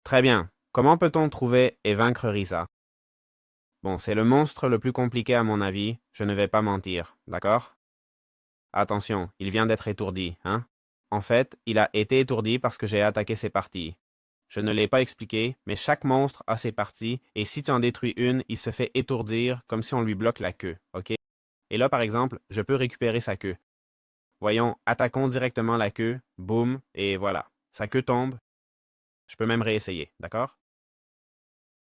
Très bien. Comment peut-on trouver et vaincre Risa? Bon, c'est le monstre le plus compliqué à mon avis, je ne vais pas mentir, d'accord? Attention, il vient d'être étourdi, hein? En fait, il a été étourdi parce que j'ai attaqué ses parties. Je ne l'ai pas expliqué, mais chaque monstre a ses parties, et si tu en détruis une, il se fait étourdir comme si on lui bloque la queue, ok? Et là, par exemple, je peux récupérer sa queue. Voyons, attaquons directement la queue, boum, et voilà. Sa queue tombe, je peux même réessayer, d'accord?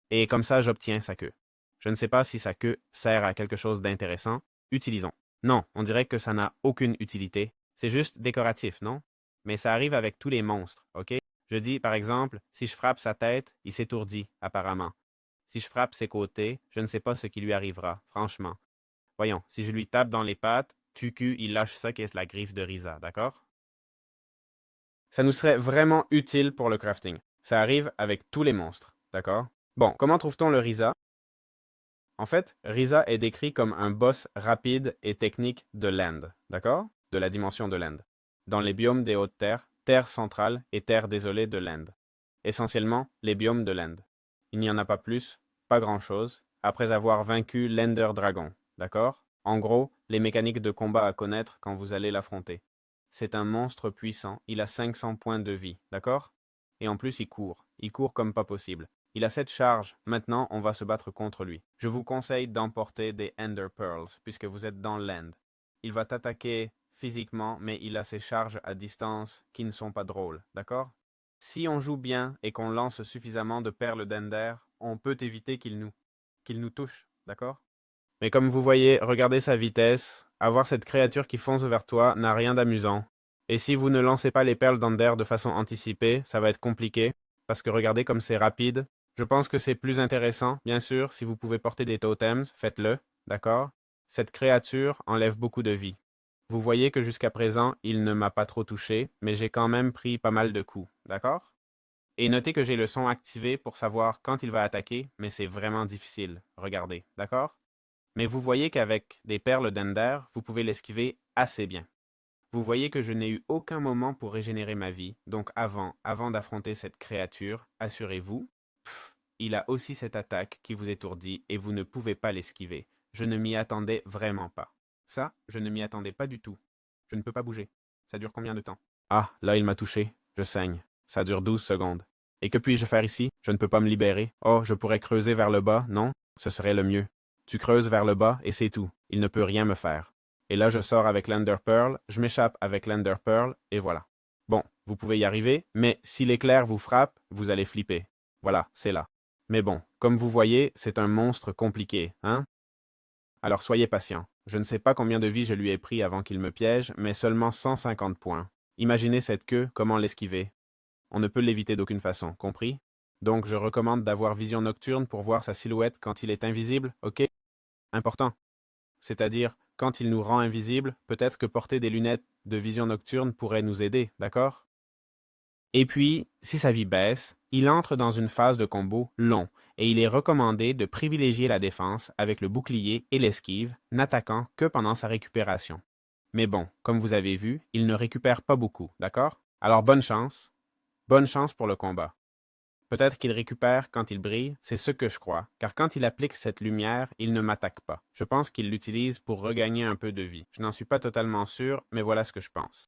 Et comme ça, j'obtiens sa queue. Je ne sais pas si sa queue sert à quelque chose d'intéressant. Utilisons. Non, on dirait que ça n'a aucune utilité. C'est juste décoratif, non? Mais ça arrive avec tous les monstres, ok? Je dis, par exemple, si je frappe sa tête, il s'étourdit, apparemment. Si je frappe ses côtés, je ne sais pas ce qui lui arrivera, franchement. Voyons, si je lui tape dans les pattes, tucu, il lâche ça qui est la griffe de Risa, d'accord? Ça nous serait vraiment utile pour le crafting. Ça arrive avec tous les monstres, d'accord? Bon, comment trouve-t-on le Risa? En fait, Risa est décrit comme un boss rapide et technique de l'End, d'accord? De la dimension de l'End. Dans les biomes des hautes terres, terre centrale et terre désolée de l'End. Essentiellement, les biomes de l'End. Il n'y en a pas plus, pas grand-chose, après avoir vaincu l'Ender Dragon, d'accord? En gros, les mécaniques de combat à connaître quand vous allez l'affronter. C'est un monstre puissant, il a 500 points de vie, d'accord? Et en plus il court comme pas possible. Il a cette charge, maintenant on va se battre contre lui. Je vous conseille d'emporter des Ender Pearls, puisque vous êtes dans l'End. Il va t'attaquer physiquement, mais il a ses charges à distance qui ne sont pas drôles, d'accord? Si on joue bien et qu'on lance suffisamment de perles d'Ender, on peut éviter qu'il nous touche, d'accord? Mais comme vous voyez, regardez sa vitesse. Avoir cette créature qui fonce vers toi n'a rien d'amusant. Et si vous ne lancez pas les perles d'Ender de façon anticipée, ça va être compliqué, parce que regardez comme c'est rapide. Je pense que c'est plus intéressant, bien sûr, si vous pouvez porter des totems, faites-le, d'accord? Cette créature enlève beaucoup de vie. Vous voyez que jusqu'à présent, il ne m'a pas trop touché, mais j'ai quand même pris pas mal de coups, d'accord? Et notez que j'ai le son activé pour savoir quand il va attaquer, mais c'est vraiment difficile. Regardez, d'accord? Mais vous voyez qu'avec des perles d'Ender, vous pouvez l'esquiver assez bien. Vous voyez que je n'ai eu aucun moment pour régénérer ma vie, donc avant d'affronter cette créature, assurez-vous, il a aussi cette attaque qui vous étourdit et vous ne pouvez pas l'esquiver. Je ne m'y attendais vraiment pas. Ça, je ne m'y attendais pas du tout. Je ne peux pas bouger. Ça dure combien de temps? Ah, là il m'a touché. Je saigne. Ça dure 12 secondes. Et que puis-je faire ici? Je ne peux pas me libérer. Oh, je pourrais creuser vers le bas, non? Ce serait le mieux. Tu creuses vers le bas et c'est tout. Il ne peut rien me faire. Et là, je sors avec l'Ender Pearl, je m'échappe avec l'Ender Pearl, et voilà. Bon, vous pouvez y arriver, mais si l'éclair vous frappe, vous allez flipper. Voilà, c'est là. Mais bon, comme vous voyez, c'est un monstre compliqué, hein? Alors soyez patient. Je ne sais pas combien de vies je lui ai pris avant qu'il me piège, mais seulement 150 points. Imaginez cette queue, comment l'esquiver. On ne peut l'éviter d'aucune façon, compris? Donc je recommande d'avoir vision nocturne pour voir sa silhouette quand il est invisible, ok? Important. C'est-à-dire, quand il nous rend invisibles, peut-être que porter des lunettes de vision nocturne pourrait nous aider, d'accord? Et puis, si sa vie baisse, il entre dans une phase de combo long, et il est recommandé de privilégier la défense avec le bouclier et l'esquive, n'attaquant que pendant sa récupération. Mais bon, comme vous avez vu, il ne récupère pas beaucoup, d'accord? Alors bonne chance pour le combat. Peut-être qu'il récupère quand il brille, c'est ce que je crois, car quand il applique cette lumière, il ne m'attaque pas. Je pense qu'il l'utilise pour regagner un peu de vie. Je n'en suis pas totalement sûr, mais voilà ce que je pense.